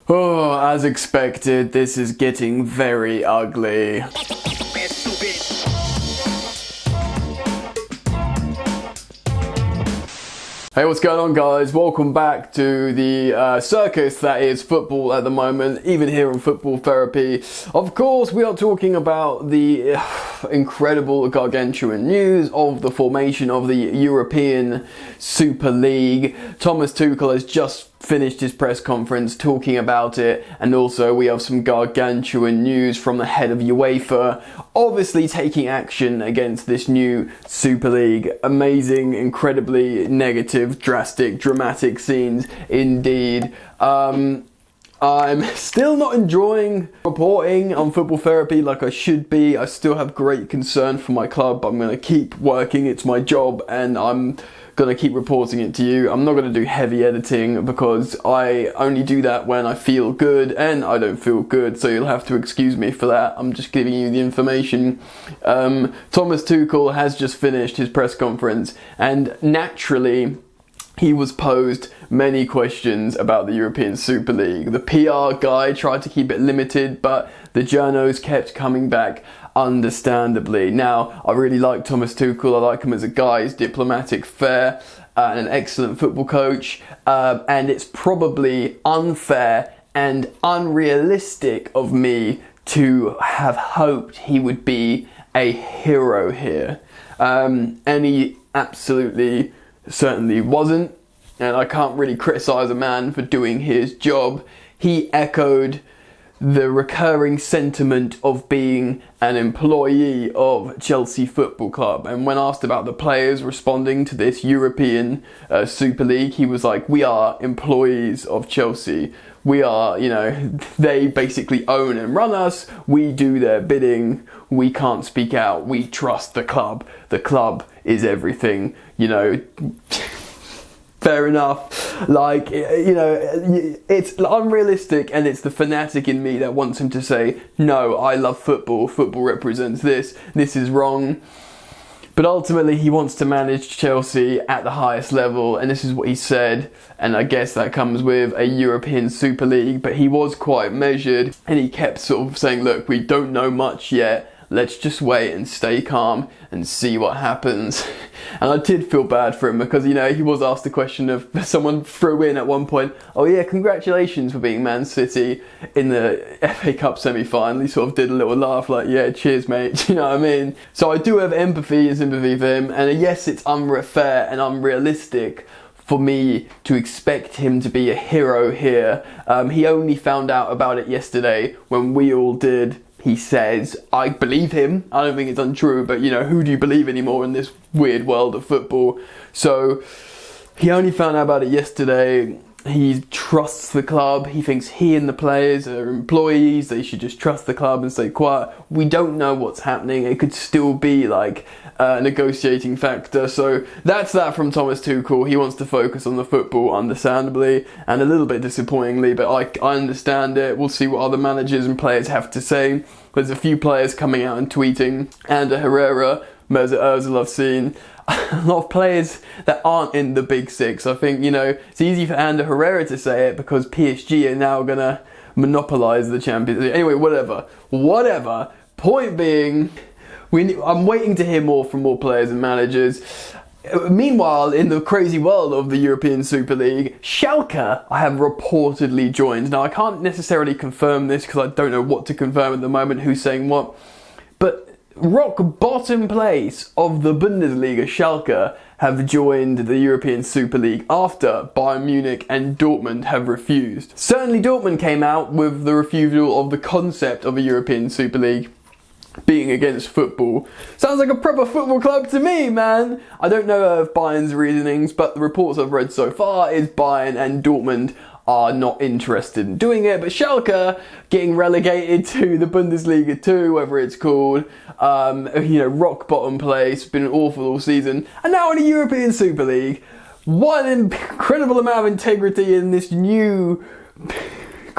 Oh, as expected, this is getting very ugly. Hey, what's going on, guys? Welcome back to the circus that is football at the moment, even here on Football Therapy. Of course, we are talking about the incredible gargantuan news of the formation of the European Super League. Thomas Tuchel has just finished his press conference talking about it, and also we have some gargantuan news from the head of UEFA, obviously taking action against this new Super League. Amazing, incredibly negative, drastic, dramatic scenes indeed. I'm still not enjoying reporting on Football Therapy like I should be. I still have great concern for my club. I'm going to keep working, it's my job, and I'm going to keep reporting it to you. I'm not going to do heavy editing because I only do that when I feel good, and I don't feel good, so you'll have to excuse me for that. I'm just giving you the information. Thomas Tuchel has just finished his press conference, and naturally he was posed many questions about the European Super League. The PR guy tried to keep it limited, but the journos kept coming back, understandably. Now, I really like Thomas Tuchel. I like him as a guy. He's diplomatic, fair, and an excellent football coach. And it's probably unfair and unrealistic of me to have hoped he would be a hero here. And he absolutely certainly wasn't, and I can't really criticise a man for doing his job. He echoed the recurring sentiment of being an employee of Chelsea Football Club, and when asked about the players responding to this European Super League, he was like, we are employees of Chelsea. We are, they basically own and run us. We do their bidding. We can't speak out. We trust the club. The club is everything, Fair enough. It's unrealistic, and it's the fanatic in me that wants him to say, no, I love football. Football represents this. This is wrong. But ultimately, he wants to manage Chelsea at the highest level, and this is what he said. And I guess that comes with a European Super League, but he was quite measured, and he kept sort of saying, look, we don't know much yet. Let's just wait and stay calm and see what happens. And I did feel bad for him because, he was asked the question of, someone threw in at one point, oh yeah, congratulations for beating Man City in the FA Cup semi-final. He sort of did a little laugh like, yeah, cheers mate, you know what I mean? So I do have empathy and sympathy for him, and yes, it's unfair and unrealistic for me to expect him to be a hero here. He only found out about it yesterday when we all did. He says, I believe him. I don't think it's untrue, but who do you believe anymore in this weird world of football? So he only found out about it yesterday. He trusts the club. He thinks he and the players are employees. They should just trust the club and stay quiet. We don't know what's happening. It could still be like a negotiating factor. So that's that from Thomas Tuchel. He wants to focus on the football, understandably, and a little bit disappointingly, but I understand it. We'll see what other managers and players have to say. There's a few players coming out and tweeting. Ander Herrera, Mesut Ozil I've seen. A lot of players that aren't in the big six. I think, it's easy for Ander Herrera to say it because PSG are now going to monopolise the Champions League. Anyway, whatever. Point being, I'm waiting to hear more from more players and managers. Meanwhile, in the crazy world of the European Super League, Schalke I have reportedly joined. Now, I can't necessarily confirm this because I don't know what to confirm at the moment, who's saying what, but rock bottom place of the Bundesliga, Schalke have joined the European Super League after Bayern Munich and Dortmund have refused. Certainly Dortmund came out with the refusal of the concept of a European Super League, being against football. Sounds like a proper football club to me, man. I don't know of Bayern's reasonings, but the reports I've read so far is Bayern and Dortmund are not interested in doing it, but Schalke getting relegated to the Bundesliga 2, whatever it's called, rock bottom place, been awful all season, and now in the European Super League. What an incredible amount of integrity in this new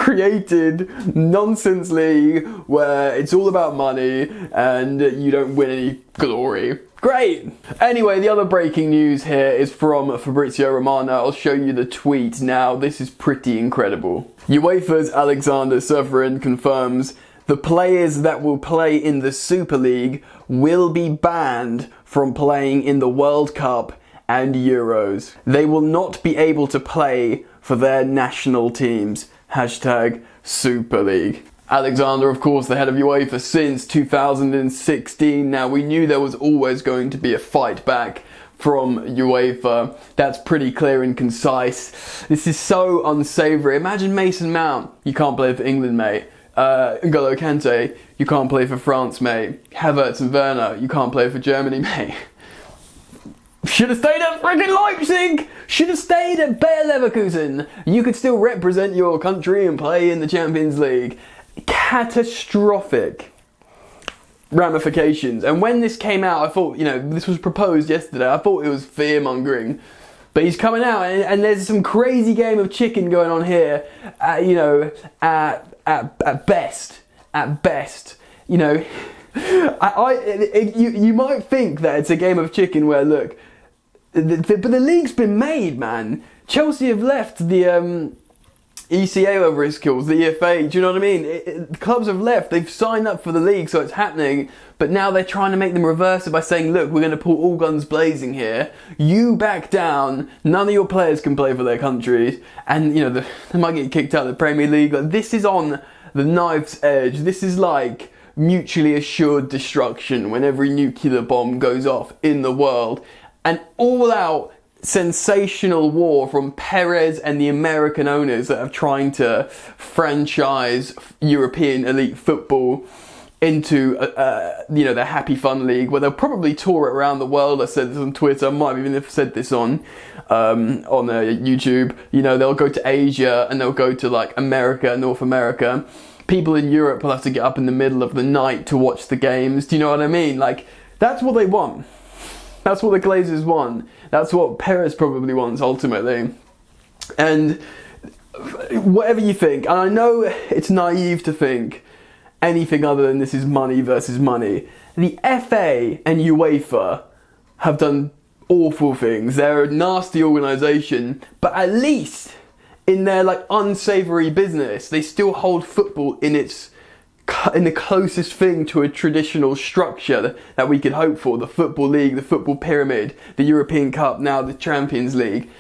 created nonsense league where it's all about money and you don't win any glory. Great! Anyway, the other breaking news here is from Fabrizio Romano. I'll show you the tweet now. This is pretty incredible. UEFA's Alexander Ceferin confirms the players that will play in the Super League will be banned from playing in the World Cup and Euros. They will not be able to play for their national teams. Hashtag Super League. Alexander, of course, the head of UEFA since 2016. Now, we knew there was always going to be a fight back from UEFA. That's pretty clear and concise. This is so unsavoury. Imagine Mason Mount. You can't play for England, mate. N'Golo Kante, you can't play for France, mate. Havertz and Werner, you can't play for Germany, mate. Should have stayed at friggin' Leipzig! Should have stayed at Bayer Leverkusen! You could still represent your country and play in the Champions League. Catastrophic ramifications. And when this came out, I thought, this was proposed yesterday, I thought it was fear-mongering. But he's coming out, and there's some crazy game of chicken going on here, at best. You might think that it's a game of chicken where, look, but the league's been made, man. Chelsea have left the ECA, whatever it's called, the EFA, do you know what I mean? The clubs have left, they've signed up for the league, so it's happening, but now they're trying to make them reverse it by saying, look, we're going to pull all guns blazing here, you back down, none of your players can play for their countries, and, they might get kicked out of the Premier League. Like, this is on the knife's edge. This is like mutually assured destruction when every nuclear bomb goes off in the world. An all-out sensational war from Perez and the American owners that are trying to franchise European elite football into their happy fun league where they'll probably tour it around the world. I said this on Twitter, I might have even said this on YouTube. They'll go to Asia and they'll go to like America, North America. People in Europe will have to get up in the middle of the night to watch the games. Do you know what I mean? Like, that's what they want. That's what the Glazers want. That's what Perez probably wants ultimately. And whatever you think, and I know it's naive to think anything other than this is money versus money. The FA and UEFA have done awful things. They're a nasty organisation, but at least in their unsavoury business, they still hold football in the closest thing to a traditional structure that we could hope for. The Football League, the Football Pyramid, the European Cup, now the Champions League.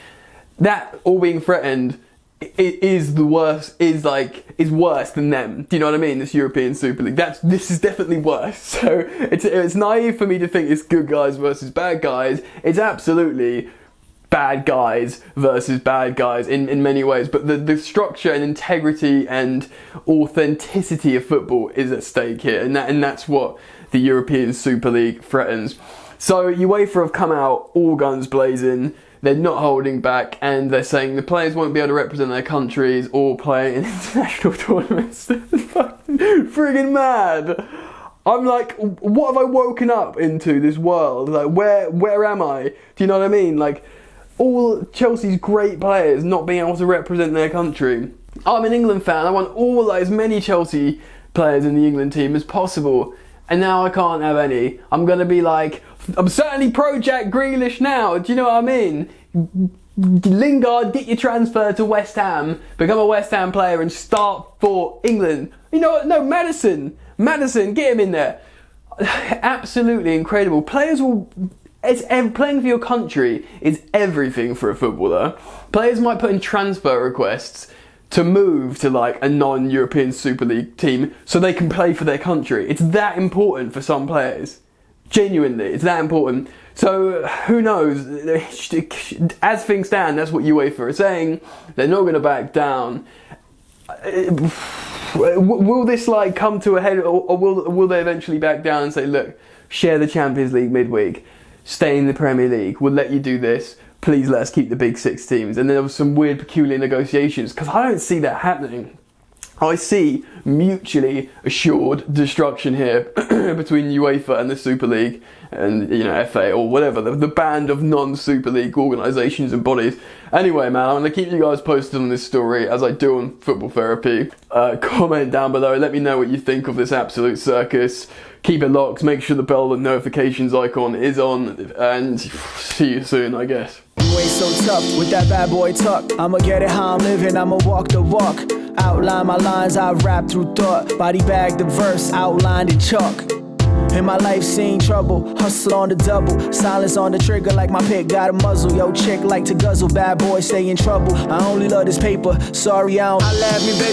That all being threatened is worse than them. Do you know what I mean? This European Super League. This is definitely worse. So it's naive for me to think it's good guys versus bad guys. It's absolutely bad guys versus bad guys in many ways, but the structure and integrity and authenticity of football is at stake here, and that's what the European Super League threatens. So UEFA have come out all guns blazing. They're not holding back, and they're saying the players won't be able to represent their countries or play in international tournaments. Fucking friggin' mad. I'm like, what have I woken up into this world? Like, where am I? Do you know what I mean? Like, all Chelsea's great players not being able to represent their country. I'm an England fan. I want as many Chelsea players in the England team as possible. And now I can't have any. I'm going to be like, I'm certainly pro Jack Grealish now. Do you know what I mean? Lingard, get your transfer to West Ham. Become a West Ham player and start for England. You know what? No, Maddison, get him in there. Absolutely incredible. Players will... playing for your country is everything for a footballer. Players might put in transfer requests to move to a non-European Super League team so they can play for their country. It's that important for some players. Genuinely, it's that important. So, who knows? As things stand, that's what UEFA are saying. They're not going to back down. Will this come to a head, or will they eventually back down and say, look, share the Champions League midweek, stay in the Premier League, we'll let you do this, please let us keep the big six teams. And then there was some weird peculiar negotiations, because I don't see that happening. I see mutually assured destruction here between UEFA and the Super League and, you know, FA or whatever, the band of non-Super League organisations and bodies. Anyway, man, I'm going to keep you guys posted on this story as I do on Football Therapy. Comment down below, let me know what you think of this absolute circus. Keep it locked, make sure the bell and notifications icon is on, and see you soon, I guess. You ain't so tough with that bad boy talk. I'ma get it how I'm living, I'ma walk the walk. Outline my lines, I rap through thought. Body bag the verse, outlined in chalk. In my life seen trouble, hustle on the double. Silence on the trigger like my pick got a muzzle. Yo, chick like to guzzle, bad boy stay in trouble. I only love this paper, sorry I don't. I laugh me baby